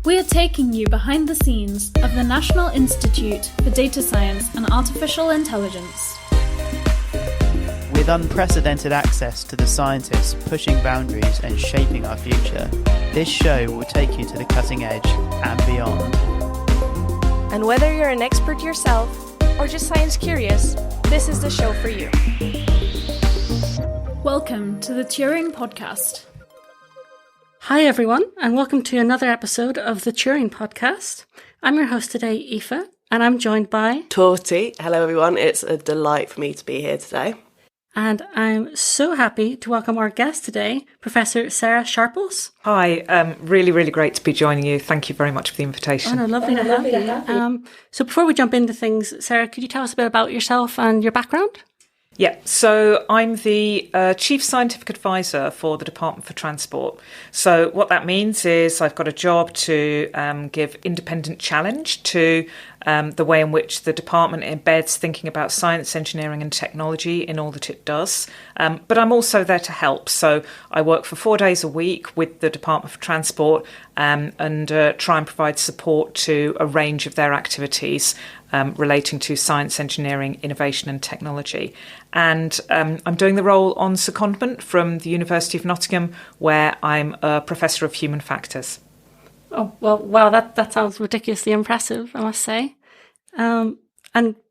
We are taking you behind the scenes of the National Institute for Data Science and Artificial Intelligence. With unprecedented access to the scientists pushing boundaries and shaping our future, this show will take you to the cutting edge and beyond. And whether you're an expert yourself or just science curious, this is the show for you. Welcome to the Turing Podcast. Hi everyone, and welcome to another episode of the Turing Podcast. I'm your host today, Aoife, and I'm joined by... Torty. Hello everyone, it's a delight for me to be here today. And I'm so happy to welcome our guest today, Professor Sarah Sharples. Hi, really great to be joining you. Thank you very much for the invitation. Oh, no, lovely to have you. So before we jump into things, Sarah, could you tell us a bit about yourself and your background? Yeah, so I'm the Chief Scientific Advisor for the Department for Transport. So what that means is I've got a job to give independent challenge to the way in which the department embeds thinking about science, engineering and technology in all that it does. But I'm also there to help. So I work for 4 days a week with the Department for Transport and try and provide support to a range of their activities relating to science, engineering, innovation and technology. And I'm doing the role on secondment from the University of Nottingham, where I'm a Professor of Human Factors. Oh, well, wow, that sounds ridiculously impressive, I must say. And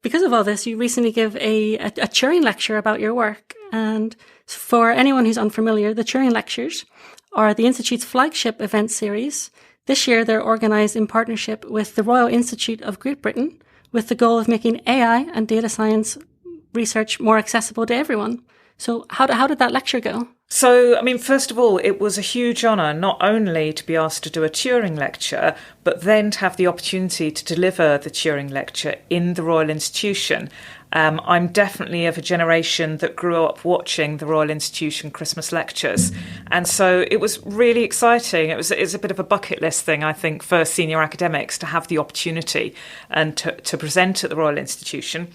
because of all this, you recently gave a Turing lecture about your work. And for anyone who's unfamiliar, the Turing Lectures are the Institute's flagship event series. This year, they're organised in partnership with the Royal Institute of Great Britain, with the goal of making AI and data science research more accessible to everyone. So how did that lecture go? So, I mean, first of all, it was a huge honour not only to be asked to do a Turing lecture, but then to have the opportunity to deliver the Turing lecture in the Royal Institution. I'm definitely of a generation that grew up watching the Royal Institution Christmas lectures. And so it was really exciting. It's a bit of a bucket list thing, I think, for senior academics to have the opportunity and to present at the Royal Institution.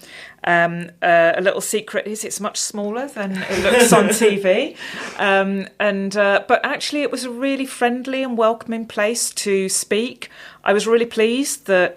A little secret is it's much smaller than it looks on TV. But actually it was a really friendly and welcoming place to speak. I was really pleased that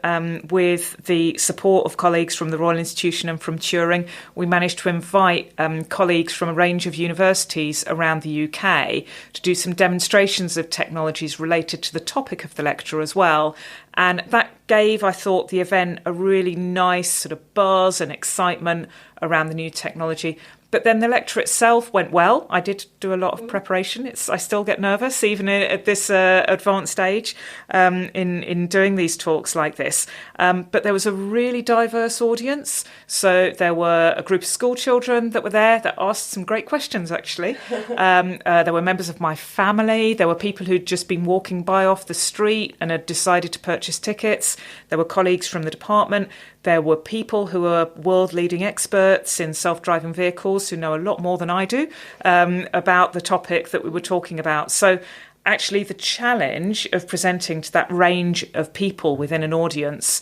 with the support of colleagues from the Royal Institution and from Turing, we managed to invite colleagues from a range of universities around the UK to do some demonstrations of technologies related to the topic of the lecture as well. And that gave, I thought, the event a really nice sort of buzz and excitement around the new technology. But then the lecture itself went well. I did do a lot of preparation. I still get nervous, even at this advanced stage, in doing these talks like this. But there was a really diverse audience. So there were a group of school children that were there that asked some great questions, actually. There were members of my family. There were people who'd just been walking by off the street and had decided to purchase tickets. There were colleagues from the department. There were people who are world-leading experts in self-driving vehicles who know a lot more than I do about the topic that we were talking about. So actually the challenge of presenting to that range of people within an audience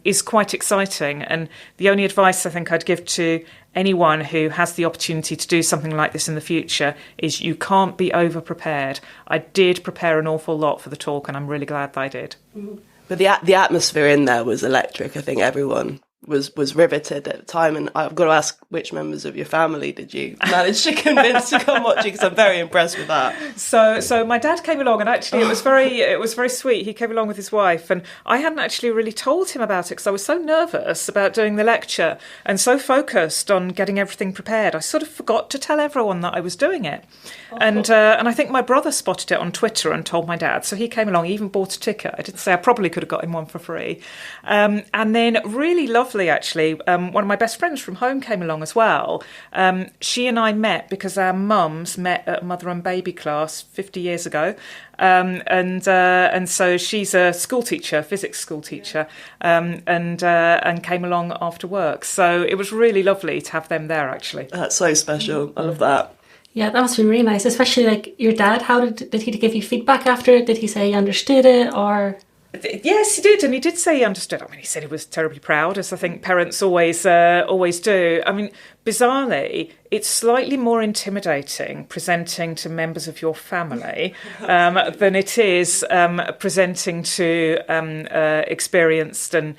is quite exciting. And the only advice I think I'd give to anyone who has the opportunity to do something like this in the future is you can't be over-prepared. I did prepare an awful lot for the talk, and I'm really glad that I did. Mm-hmm. But the atmosphere in there was electric. I think everyone was riveted at the time. And I've got to ask, which members of your family did you manage to convince to come watch you? Because I'm very impressed with that. So my dad came along, and actually it was very sweet. He came along with his wife, and I hadn't actually really told him about it because I was so nervous about doing the lecture and so focused on getting everything prepared. I sort of forgot to tell everyone that I was doing it. Oh. And I think my brother spotted it on Twitter and told my dad. So he came along, he even bought a ticket. I did say I probably could have got him one for free. And then really lovely, actually, one of my best friends from home came along as well. She and I met because our mums met at a mother and baby class 50 years ago. And so she's a school teacher, physics school teacher, and came along after work. So it was really lovely to have them there, actually. That's so special. I love that. Yeah, that must have been really nice, especially like your dad. How did he give you feedback after it? Did he say he understood it, or? Yes, he did, and he did say he understood. I mean, he said he was terribly proud, as I think parents always do. I mean, bizarrely, it's slightly more intimidating presenting to members of your family than it is presenting to experienced and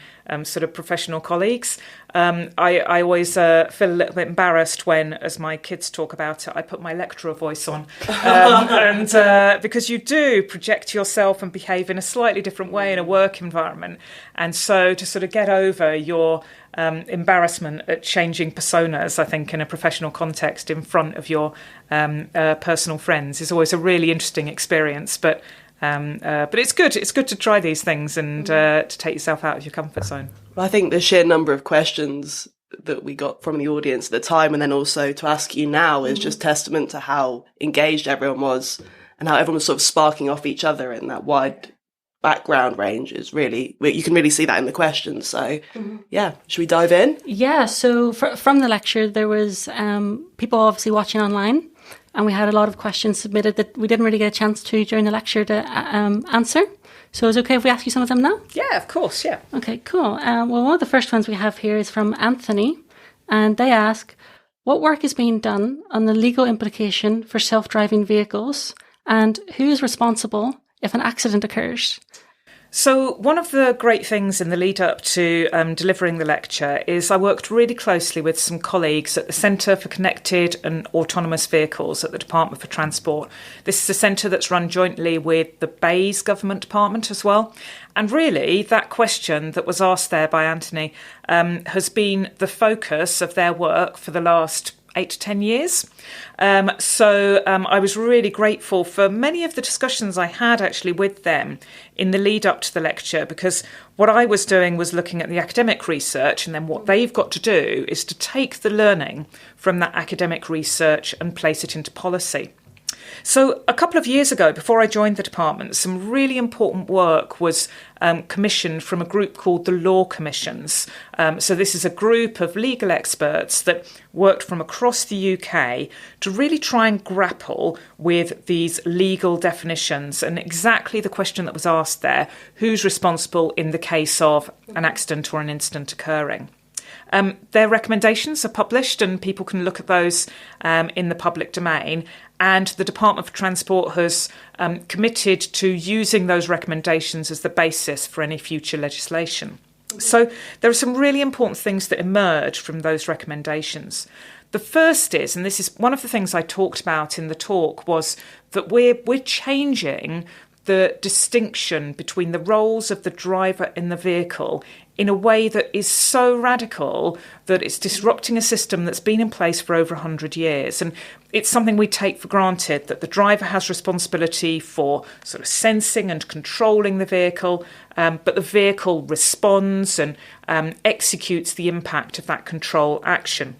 sort of professional colleagues. I always feel a little bit embarrassed when, as my kids talk about it, I put my lecturer voice on. And because you do project yourself and behave in a slightly different way in a work environment. And so to sort of get over your embarrassment at changing personas, I think, in a professional context in front of your personal friends is always a really interesting experience. But it's good. It's good to try these things and to take yourself out of your comfort zone. I think the sheer number of questions that we got from the audience at the time, and then also to ask you now, is just testament to how engaged everyone was and how everyone was sort of sparking off each other in that wide background range. Is really, you can really see that in the questions. So yeah, should we dive in? Yeah, so from the lecture, there was people obviously watching online, and we had a lot of questions submitted that we didn't really get a chance to during the lecture to answer. So is it okay if we ask you some of them now? Yeah, of course, yeah. Okay, cool. Well, one of the first ones we have here is from Anthony, and they ask, what work is being done on the legal implication for self-driving vehicles, and who is responsible if an accident occurs? So one of the great things in the lead up to delivering the lecture is I worked really closely with some colleagues at the Centre for Connected and Autonomous Vehicles at the Department for Transport. This is a centre that's run jointly with the BEIS government department as well. And really, that question that was asked there by Anthony has been the focus of their work for the last 8 to 10 years. So I was really grateful for many of the discussions I had actually with them in the lead up to the lecture, because what I was doing was looking at the academic research, and then what they've got to do is to take the learning from that academic research and place it into policy. So a couple of years ago, before I joined the department, some really important work was commissioned from a group called the Law Commissions. So this is a group of legal experts that worked from across the UK to really try and grapple with these legal definitions and exactly the question that was asked there: who's responsible in the case of an accident or an incident occurring? Their recommendations are published and people can look at those in the public domain. And the Department for Transport has committed to using those recommendations as the basis for any future legislation. So there are some really important things that emerge from those recommendations. The first is, and this is one of the things I talked about in the talk, was that we're changing the distinction between the roles of the driver in the vehicle in a way that is so radical that it's disrupting a system that's been in place for over 100 years. And it's something we take for granted, that the driver has responsibility for sort of sensing and controlling the vehicle, but the vehicle responds and executes the impact of that control action.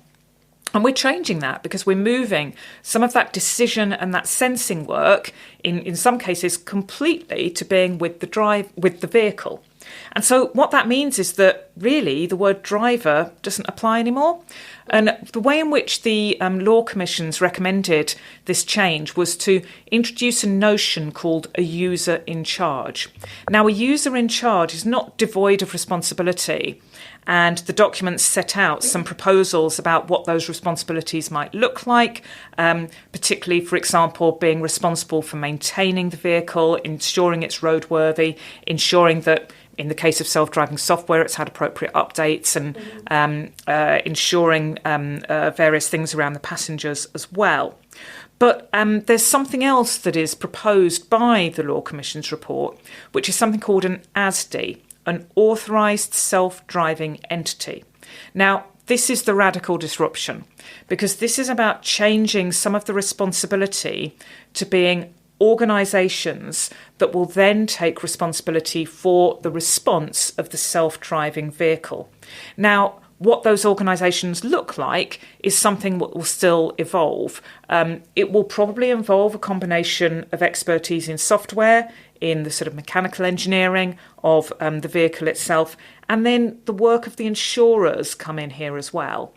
And we're changing that because we're moving some of that decision and that sensing work, in some cases, completely to being with the vehicle. And so what that means is that really the word driver doesn't apply anymore. And the way in which the Law Commissions recommended this change was to introduce a notion called a user in charge. Now, a user in charge is not devoid of responsibility. And the documents set out some proposals about what those responsibilities might look like, particularly, for example, being responsible for maintaining the vehicle, ensuring it's roadworthy, ensuring that in the case of self-driving software, it's had appropriate updates, and ensuring various things around the passengers as well. But there's something else that is proposed by the Law Commission's report, which is something called an ASDE, an authorised self-driving entity. Now, this is the radical disruption, because this is about changing some of the responsibility to being organisations that will then take responsibility for the response of the self-driving vehicle. Now, what those organisations look like is something that will still evolve. It will probably involve a combination of expertise in software, in the sort of mechanical engineering of the vehicle itself, and then the work of the insurers come in here as well.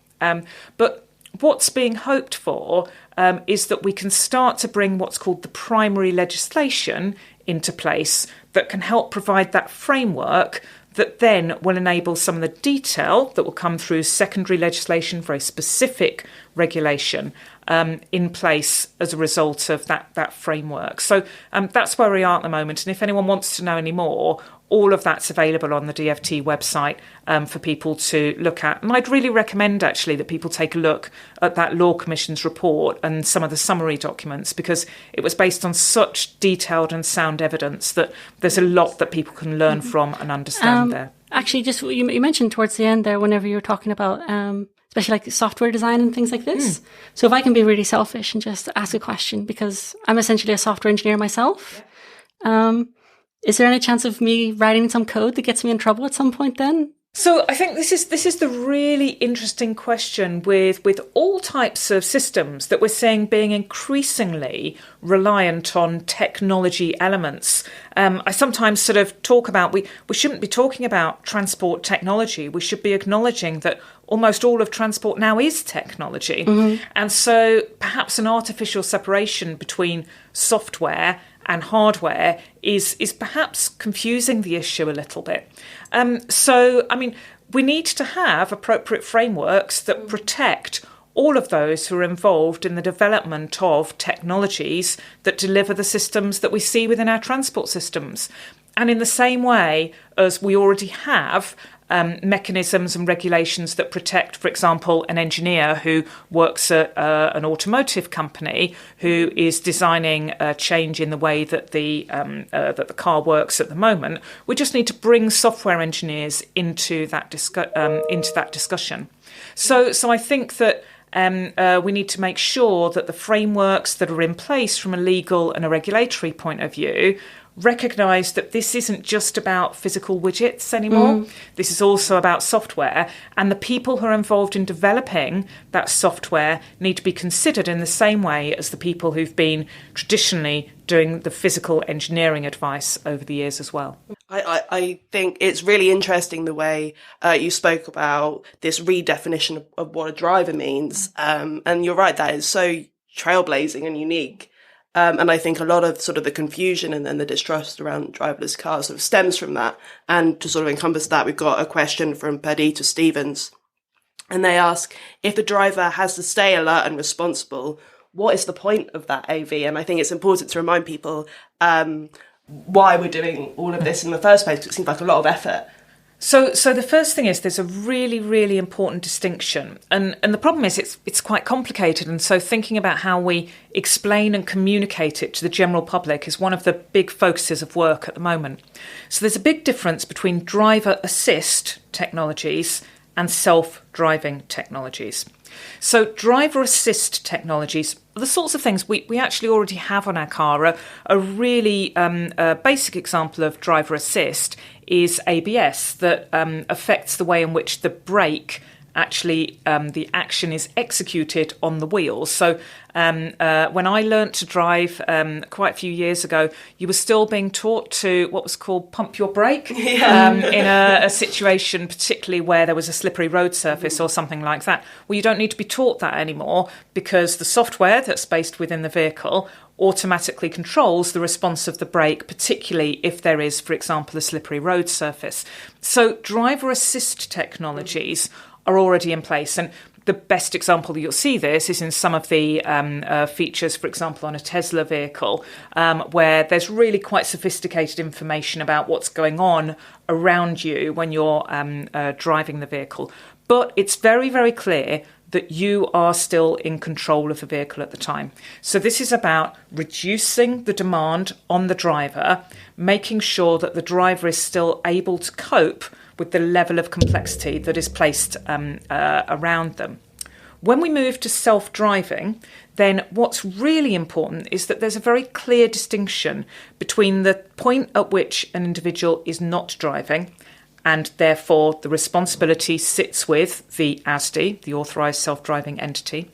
But what's being hoped for is that we can start to bring what's called the primary legislation into place that can help provide that framework that then will enable some of the detail that will come through secondary legislation, very specific regulation in place as a result of that framework. So that's where we are at the moment. And if anyone wants to know any more, all of that's available on the DFT website for people to look at. And I'd really recommend, actually, that people take a look at that Law Commission's report and some of the summary documents, because it was based on such detailed and sound evidence that there's a lot that people can learn from and understand there. Actually, just you mentioned towards the end there, whenever you were talking about especially like software design and things like this. So if I can be really selfish and just ask a question, because I'm essentially a software engineer myself, is there any chance of me writing some code that gets me in trouble at some point then? So I think this is the really interesting question with all types of systems that we're seeing being increasingly reliant on technology elements. I sometimes sort of talk about we shouldn't be talking about transport technology. We should be acknowledging that almost all of transport now is technology. And so perhaps an artificial separation between software and hardware is perhaps confusing the issue a little bit. So, I mean, we need to have appropriate frameworks that protect all of those who are involved in the development of technologies that deliver the systems that we see within our transport systems. And in the same way as we already have mechanisms and regulations that protect, for example, an engineer who works at an automotive company who is designing a change in the way that the car works at the moment. We just need to bring software engineers into that discussion. So I think that we need to make sure that the frameworks that are in place from a legal and a regulatory point of view recognise that this isn't just about physical widgets anymore. This is also about software, and the people who are involved in developing that software need to be considered in the same way as the people who've been traditionally doing the physical engineering advice over the years as well. I think it's really interesting the way you spoke about this redefinition of what a driver means. And you're right, that is so trailblazing and unique. And I think a lot of sort of the confusion and then the distrust around driverless cars sort of stems from that. And to sort of encompass that, we've got a question from Perdita Stevens. And they ask, if the driver has to stay alert and responsible, what is the point of that AV? And I think it's important to remind people why we're doing all of this in the first place, because it seems like a lot of effort. So the first thing is there's a really, really important distinction. And the problem is it's quite complicated. And so thinking about how we explain and communicate it to the general public is one of the big focuses of work at the moment. So there's a big difference between driver assist technologies and self-driving technologies. So driver assist technologies, the sorts of things we actually already have on our car. A really basic example of driver assist is ABS that affects the way in which the brake actually the action is executed on the wheels. So when I learnt to drive quite a few years ago, you were still being taught to what was called pump your brake in a situation, particularly where there was a slippery road surface or something like that. Well, you don't need to be taught that anymore, because the software that's based within the vehicle automatically controls the response of the brake, particularly if there is, for example, a slippery road surface. So driver assist technologies are already in place. And the best example that you'll see this is in some of the features, for example, on a Tesla vehicle, where there's really quite sophisticated information about what's going on around you when you're driving the vehicle. But it's very, very clear that you are still in control of the vehicle at the time. So this is about reducing the demand on the driver, making sure that the driver is still able to cope with the level of complexity that is placed around them. When we move to self-driving, then what's really important is that there's a very clear distinction between the point at which an individual is not driving, and therefore the responsibility sits with the ASDI, the authorised self-driving entity,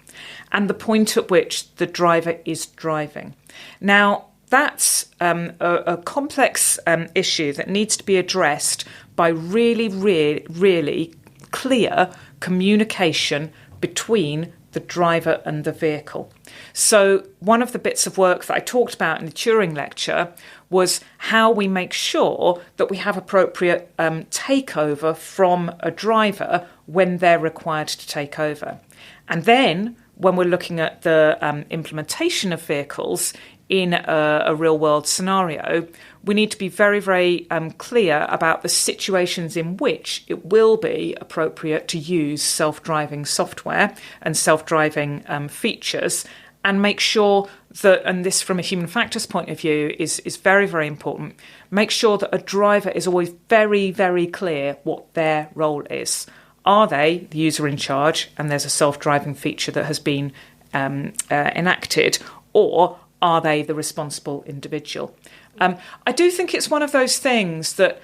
and the point at which the driver is driving. Now, that's a complex issue that needs to be addressed by really, really, really clear communication between the driver and the vehicle. So one of the bits of work that I talked about in the Turing lecture was how we make sure that we have appropriate takeover from a driver when they're required to take over. And then when we're looking at the implementation of vehicles in a real-world scenario, we need to be very, very clear about the situations in which it will be appropriate to use self-driving software and self-driving features, and make sure that, and this from a human factors point of view is very, very important, make sure that a driver is always very, very clear what their role is. Are they the user in charge and there's a self-driving feature that has been enacted, or are they the responsible individual? I do think it's one of those things that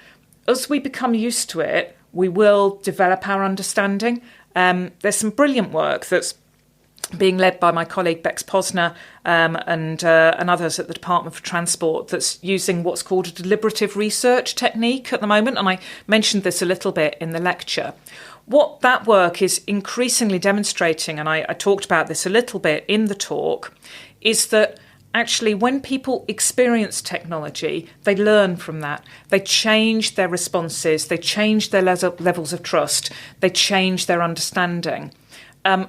as we become used to it, we will develop our understanding. There's some brilliant work that's being led by my colleague Bex Posner and others at the Department for Transport that's using what's called a deliberative research technique at the moment, and I mentioned this a little bit in the lecture. What that work is increasingly demonstrating, and I talked about this a little bit in the talk, is that actually when people experience technology, they learn from that. They change their responses, they change their levels of trust, they change their understanding.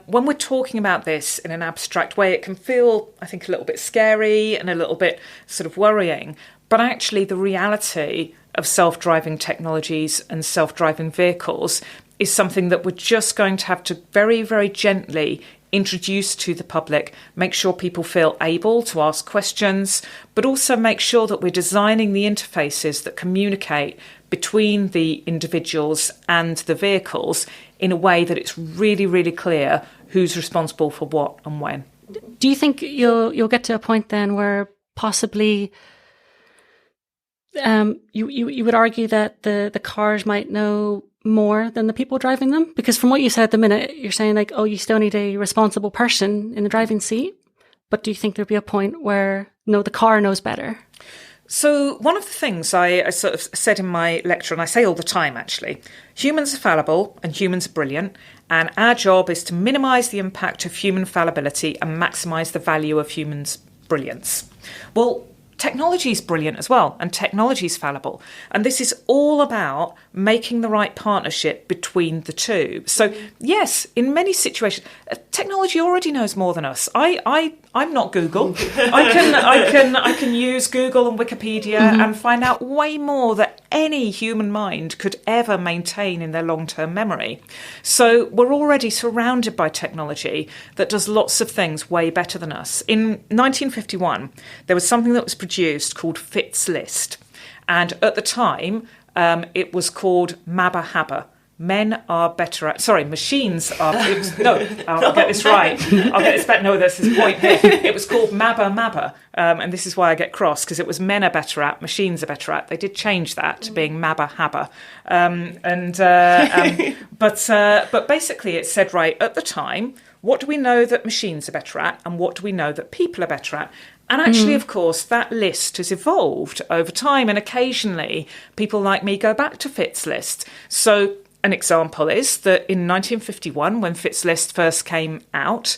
When we're talking about this in an abstract way, it can feel, I think, a little bit scary and a little bit sort of worrying. But actually, the reality of self-driving technologies and self-driving vehicles is something that we're just going to have to very, very gently introduce to the public, make sure people feel able to ask questions, but also make sure that we're designing the interfaces that communicate between the individuals and the vehicles in a way that it's really, really clear who's responsible for what and when. Do you think you'll get to a point then where possibly you would argue that the cars might know more than the people driving them? Because from what you said at the minute, you're saying like, oh, you still need a responsible person in the driving seat. But do you think there'll be a point where, no, the car knows better? So one of the things I sort of said in my lecture, and I say all the time actually, humans are fallible and humans are brilliant, and our job is to minimise the impact of human fallibility and maximise the value of humans' brilliance. Well, technology is brilliant as well, and technology is fallible. And this is all about making the right partnership between the two. So, yes, in many situations, technology already knows more than us. I'm not Google. I can use Google and Wikipedia and find out way more that any human mind could ever maintain in their long-term memory. So we're already surrounded by technology that does lots of things way better than us. In 1951, there was something that was produced called Fitts List. And at the time, it was called Mabba Habba. Machines are, I'll get this right. I'll get this back. No, there's this point here. It was called Mabba Mabba. And this is why I get cross, because it was men are better at, machines are better at. They did change that to being Mabba Habba. But basically it said, right, at the time, what do we know that machines are better at and what do we know that people are better at? And actually, of course, that list has evolved over time, and occasionally people like me go back to Fitts List. So an example is that in 1951, when Fitts List first came out,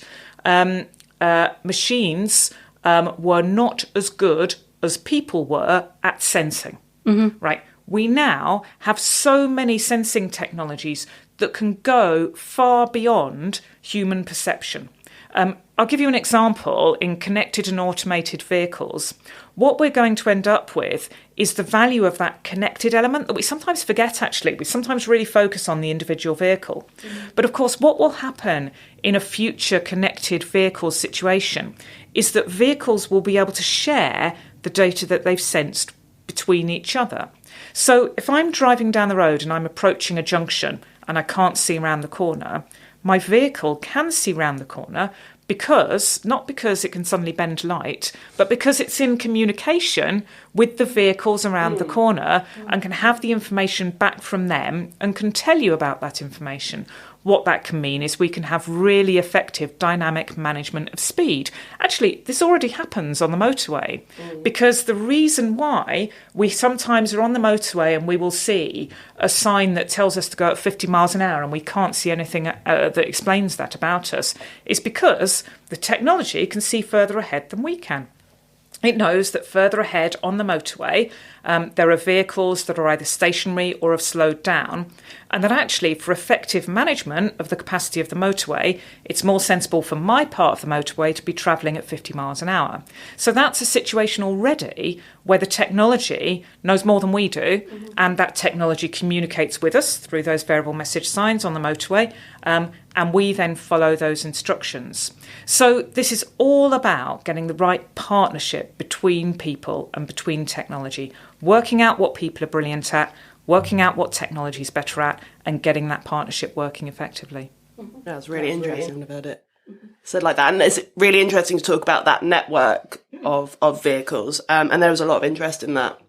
machines were not as good as people were at sensing. Right? We now have so many sensing technologies that can go far beyond human perception. I'll give you an example. In connected and automated vehicles, what we're going to end up with is the value of that connected element that we sometimes forget, actually. We sometimes really focus on the individual vehicle. But of course, what will happen in a future connected vehicle situation is that vehicles will be able to share the data that they've sensed between each other. So if I'm driving down the road and I'm approaching a junction and I can't see around the corner, my vehicle can see round the corner not because it can suddenly bend light, but because it's in communication with the vehicles around the corner and can have the information back from them and can tell you about that information. what that can mean is we can have really effective dynamic management of speed. Actually, this already happens on the motorway, because the reason why we sometimes are on the motorway and we will see a sign that tells us to go at 50 miles an hour and we can't see anything that explains that about us is because the technology can see further ahead than we can. It knows that further ahead on the motorway, there are vehicles that are either stationary or have slowed down, and that actually, for effective management of the capacity of the motorway, it's more sensible for my part of the motorway to be travelling at 50 miles an hour. So that's a situation already where the technology knows more than we do, and that technology communicates with us through those variable message signs on the motorway, and we then follow those instructions. So this is all about getting the right partnership between people and between technology, working out what people are brilliant at, working out what technology is better at, and getting that partnership working effectively. That's really interesting about it. Said like that, and it's really interesting to talk about that network of vehicles, and there was a lot of interest in that.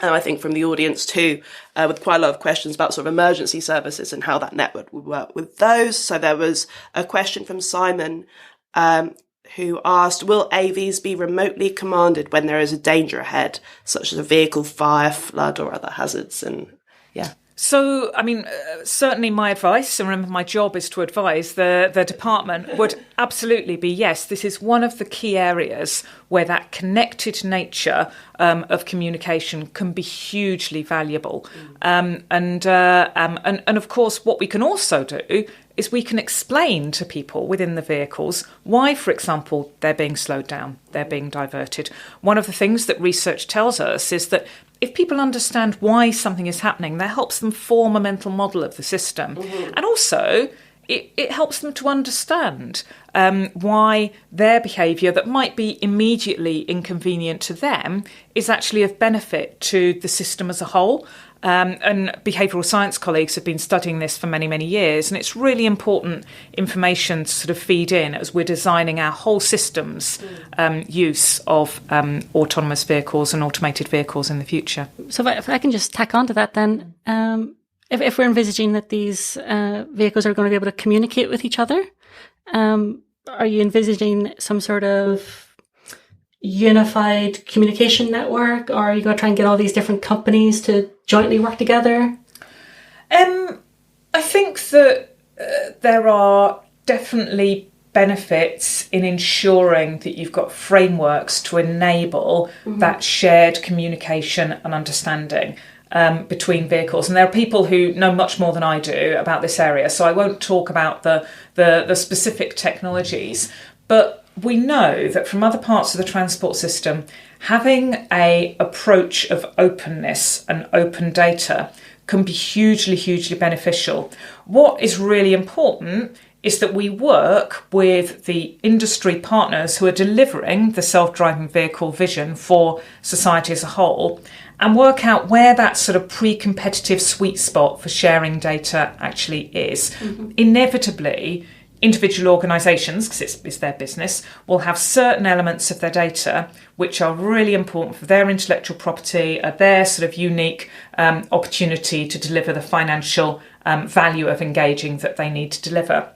And I think from the audience too, with quite a lot of questions about sort of emergency services and how that network would work with those. So there was a question from Simon, who asked, will AVs be remotely commanded when there is a danger ahead, such as a vehicle fire, flood or other hazards? And yeah. So, I mean, certainly my advice, and remember my job is to advise the department, would absolutely be yes. This is one of the key areas where that connected nature of communication can be hugely valuable. And of course, what we can also do is we can explain to people within the vehicles why, for example, they're being slowed down, they're being diverted. One of the things that research tells us is that if people understand why something is happening, that helps them form a mental model of the system. And also, it helps them to understand why their behaviour that might be immediately inconvenient to them is actually of benefit to the system as a whole. And behavioural science colleagues have been studying this for many, many years, and it's really important information to sort of feed in as we're designing our whole system's use of autonomous vehicles and automated vehicles in the future. So if I can just tack on to that then, if we're envisaging that these vehicles are going to be able to communicate with each other, are you envisaging some sort of unified communication network, or are you going to try and get all these different companies to jointly work together? I think that there are definitely benefits in ensuring that you've got frameworks to enable that shared communication and understanding between vehicles. And there are people who know much more than I do about this area, so I won't talk about the specific technologies, but we know that from other parts of the transport system, having an approach of openness and open data can be hugely, hugely beneficial. What is really important is that we work with the industry partners who are delivering the self-driving vehicle vision for society as a whole, and work out where that sort of pre-competitive sweet spot for sharing data actually is. Inevitably, individual organisations, because it's their business, will have certain elements of their data which are really important for their intellectual property, their sort of unique opportunity to deliver the financial value of engaging that they need to deliver.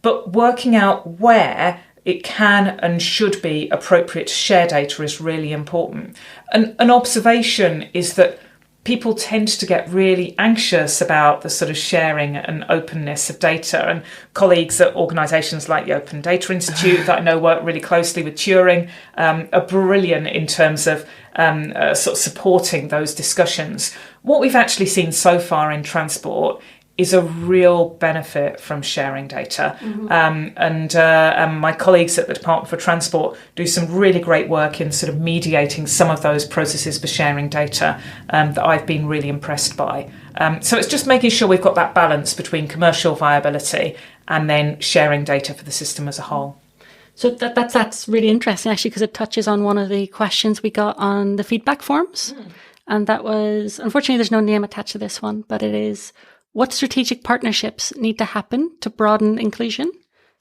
But working out where it can and should be appropriate to share data is really important. An observation is that people tend to get really anxious about the sort of sharing and openness of data. And colleagues at organisations like the Open Data Institute that I know work really closely with Turing are brilliant in terms of sort of supporting those discussions. What we've actually seen so far in transport is a real benefit from sharing data. And my colleagues at the Department for Transport do some really great work in sort of mediating some of those processes for sharing data that I've been really impressed by. So it's just making sure we've got that balance between commercial viability and then sharing data for the system as a whole. So that's really interesting, actually, because it touches on one of the questions we got on the feedback forms. And that was, unfortunately, there's no name attached to this one, but it is, what strategic partnerships need to happen to broaden inclusion?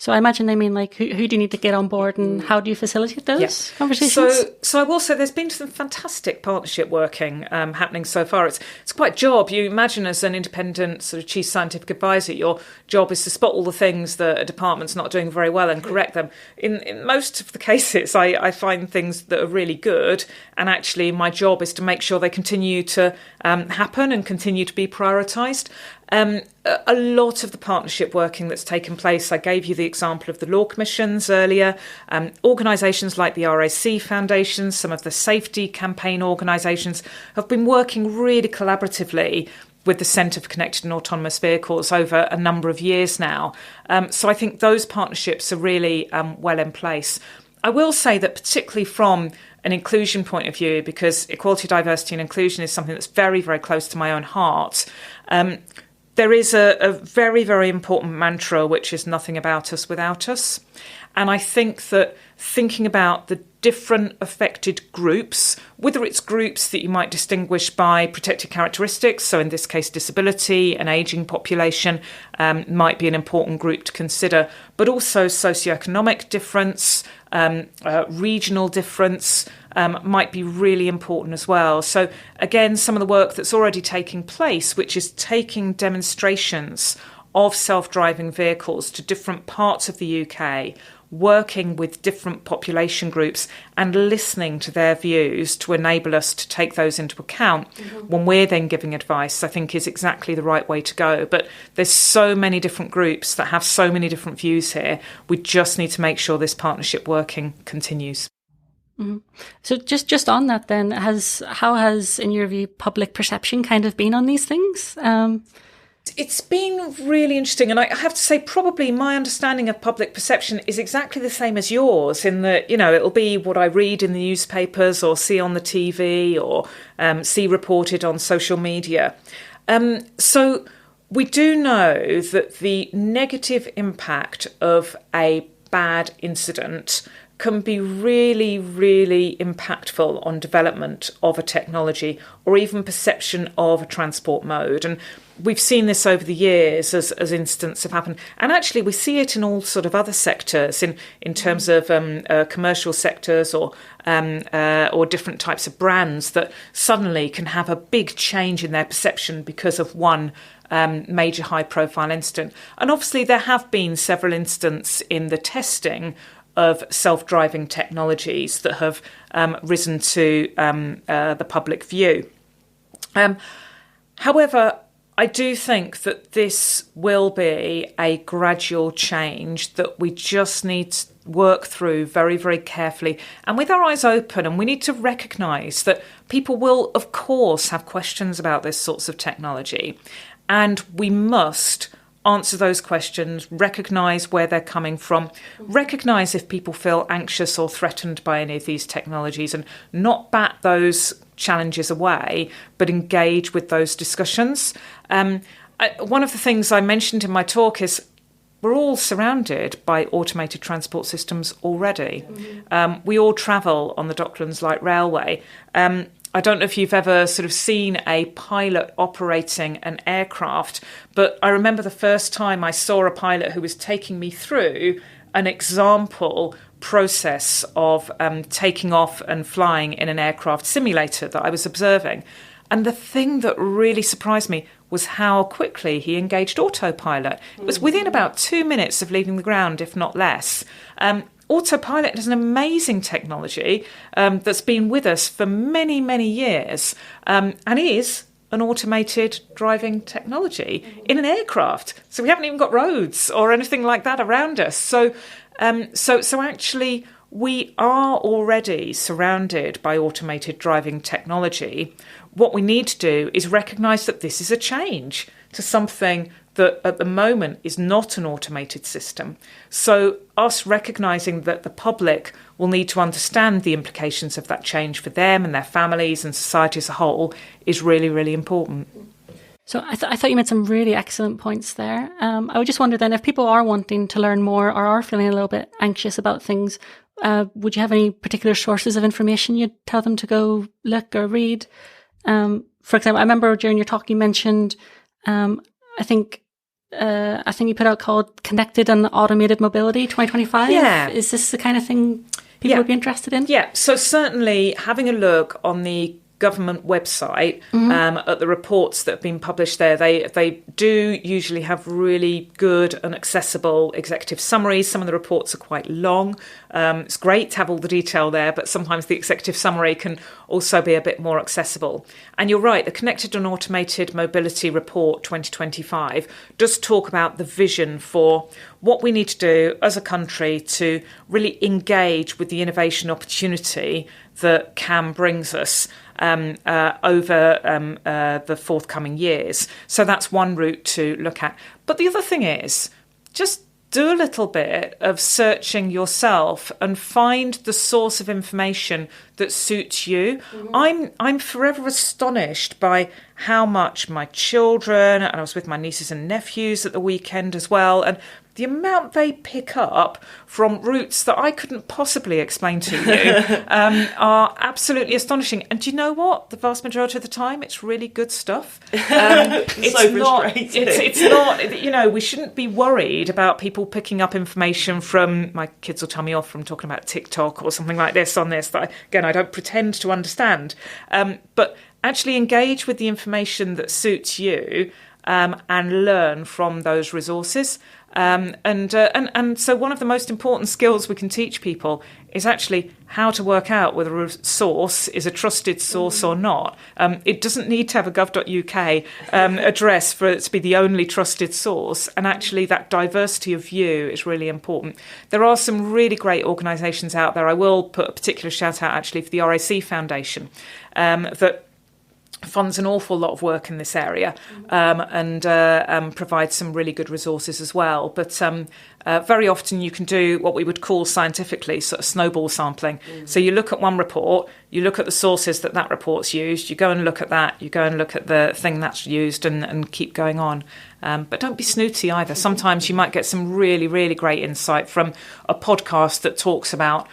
So I imagine they mean like, who do you need to get on board and how do you facilitate those conversations? So I will say there's been some fantastic partnership working happening so far. It's quite a job. You imagine as an independent sort of chief scientific advisor, your job is to spot all the things that a department's not doing very well and correct them. In most of the cases, I find things that are really good, and actually my job is to make sure they continue to happen and continue to be prioritised. A lot of the partnership working that's taken place, I gave you the example of the law commissions earlier, organisations like the RAC Foundation, some of the safety campaign organisations have been working really collaboratively with the Centre for Connected and Autonomous Vehicles over a number of years now. So I think those partnerships are really well in place. I will say that particularly from an inclusion point of view, because equality, diversity and inclusion is something that's very, very close to my own heart, there is a very, very important mantra, which is nothing about us without us. And I think that thinking about the different affected groups, whether it's groups that you might distinguish by protected characteristics, so in this case disability, an ageing population might be an important group to consider, but also socioeconomic difference, regional difference, might be really important as well. So again, some of the work that's already taking place, which is taking demonstrations of self-driving vehicles to different parts of the UK, working with different population groups and listening to their views to enable us to take those into account when we're then giving advice, I think is exactly the right way to go. But there's so many different groups that have so many different views here. We just need to make sure this partnership working continues. Mm-hmm. So just on that then, how has, in your view, public perception kind of been on these things? It's been really interesting, and I have to say probably my understanding of public perception is exactly the same as yours, in that, it'll be what I read in the newspapers or see on the TV or see reported on social media. So we do know that the negative impact of a bad incident can be really, really impactful on development of a technology or even perception of a transport mode. And we've seen this over the years as incidents have happened. And actually, we see it in all sort of other sectors, in terms of commercial sectors or different types of brands that suddenly can have a big change in their perception because of one major high-profile incident. And obviously, there have been several incidents in the testing of self-driving technologies that have risen to the public view. However, I do think that this will be a gradual change that we just need to work through very, very carefully and with our eyes open. And we need to recognise that people will, of course, have questions about this sorts of technology. And we must answer those questions, recognise where they're coming from, recognise if people feel anxious or threatened by any of these technologies, and not bat those challenges away, but engage with those discussions. One of the things I mentioned in my talk is we're all surrounded by automated transport systems already. We all travel on the Docklands Light Railway. I don't know if you've ever sort of seen a pilot operating an aircraft, but I remember the first time I saw a pilot who was taking me through an example process of taking off and flying in an aircraft simulator that I was observing. And the thing that really surprised me was how quickly he engaged autopilot. It was within about 2 minutes of leaving the ground, if not less. Autopilot is an amazing technology that's been with us for many, many years and is an automated driving technology in an aircraft. So we haven't even got roads or anything like that around us. So actually, we are already surrounded by automated driving technology. What we need to do is recognise that this is a change to something that at the moment is not an automated system. So us recognising that the public will need to understand the implications of that change for them and their families and society as a whole is really, really important. So I thought you made some really excellent points there. I would just wonder then, if people are wanting to learn more or are feeling a little bit anxious about things, would you have any particular sources of information you'd tell them to go look or read? For example, I remember during your talk you mentioned, I think a thing you put out called Connected and Automated Mobility 2025. Yeah. Is this the kind of thing people would be interested in? Yeah, so certainly having a look on the government website at the reports that have been published there, they do usually have really good and accessible executive summaries. Some of the reports are quite long. It's great to have all the detail there, but sometimes the executive summary can also be a bit more accessible. And you're right, the Connected and Automated Mobility Report 2025 does talk about the vision for what we need to do as a country to really engage with the innovation opportunity that CAM brings us over the forthcoming years. So that's one route to look at. But the other thing is, just do a little bit of searching yourself and find the source of information that suits you. I'm forever astonished by how much my children, and I was with my nieces and nephews at the weekend as well, and the amount they pick up from routes that I couldn't possibly explain to you are absolutely astonishing. And do you know what? The vast majority of the time, it's really good stuff. It's so frustrating. It's not, you know, we shouldn't be worried about people picking up information from, my kids will tell me off from talking about TikTok or something like this on this, that, again, I don't pretend to understand. But actually engage with the information that suits you and learn from those resources. And so one of the most important skills we can teach people is actually how to work out whether a source is a trusted source or not. It doesn't need to have a gov.uk address for it to be the only trusted source. And actually that diversity of view is really important. There are some really great organisations out there. I will put a particular shout out actually for the RAC Foundation that funds an awful lot of work in this area and provides some really good resources as well. But very often you can do what we would call scientifically sort of snowball sampling. So you look at one report, you look at the sources that report's used, you go and look at that, you go and look at the thing that's used and keep going on. But don't be snooty either. Sometimes you might get some really, really great insight from a podcast that talks about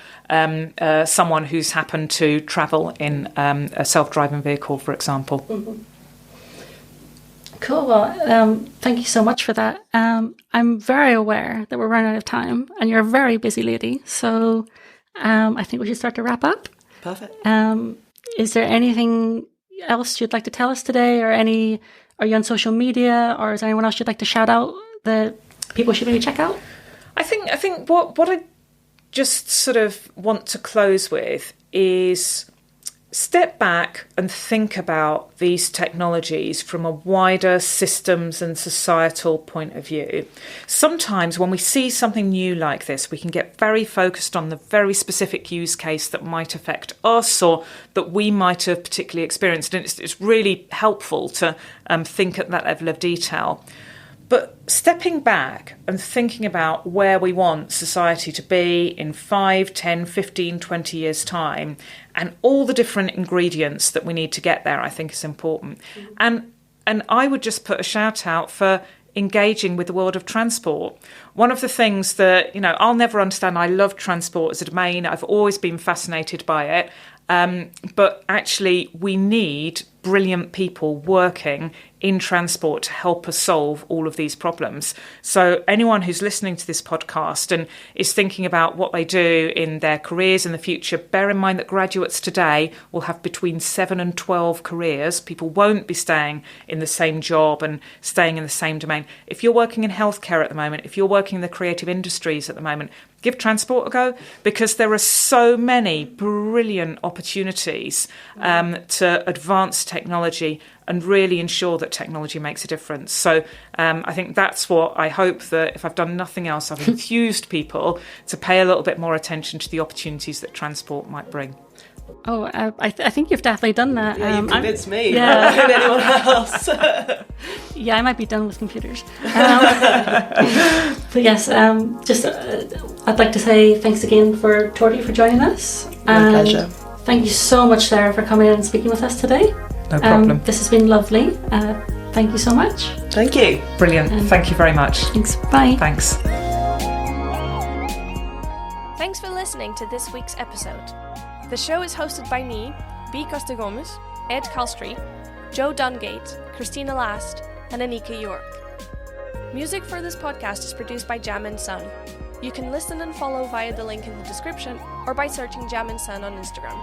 someone who's happened to travel in a self-driving vehicle, for example. Cool. Well, thank you so much for that. I'm very aware that we're running out of time, and you're a very busy lady. So I think we should start to wrap up. Perfect. Is there anything else you'd like to tell us today, or are you on social media, or is there anyone else you'd like to shout out that people should maybe check out? I think what I just sort of want to close with is step back and think about these technologies from a wider systems and societal point of view. Sometimes when we see something new like this, we can get very focused on the very specific use case that might affect us or that we might have particularly experienced. And it's really helpful to think at that level of detail. But stepping back and thinking about where we want society to be in 5, 10, 15, 20 years' time and all the different ingredients that we need to get there, I think is important. And I would just put a shout out for engaging with the world of transport. One of the things that, you know, I'll never understand, I love transport as a domain. I've always been fascinated by it. But actually, we need brilliant people working in transport to help us solve all of these problems. So anyone who's listening to this podcast and is thinking about what they do in their careers in the future, bear in mind that graduates today will have between 7 and 12 careers. People won't be staying in the same job and staying in the same domain. If you're working in healthcare at the moment, if you're working in the creative industries at the moment, give transport a go, because there are so many brilliant opportunities to advance technology and really ensure that technology makes a difference. So I think that's what I hope, that if I've done nothing else, I've enthused people to pay a little bit more attention to the opportunities that transport might bring. Oh, I think you've definitely done that. Yeah, you've convinced me. Yeah. Than anyone else. Yeah, I might be done with computers. But yes, I'd like to say thanks again for Tordy for joining us. My pleasure. Thank you so much, Sarah, for coming in and speaking with us today. No problem. This has been lovely. Thank you so much. Thank you. Brilliant. Thank you very much. Thanks. Bye. Thanks. Thanks for listening to this week's episode. The show is hosted by me, B. Costa Gomes, Ed Calstri, Joe Dungate, Christina Last, and Anika York. Music for this podcast is produced by Jam and Sun. You can listen and follow via the link in the description or by searching Jam and Sun on Instagram.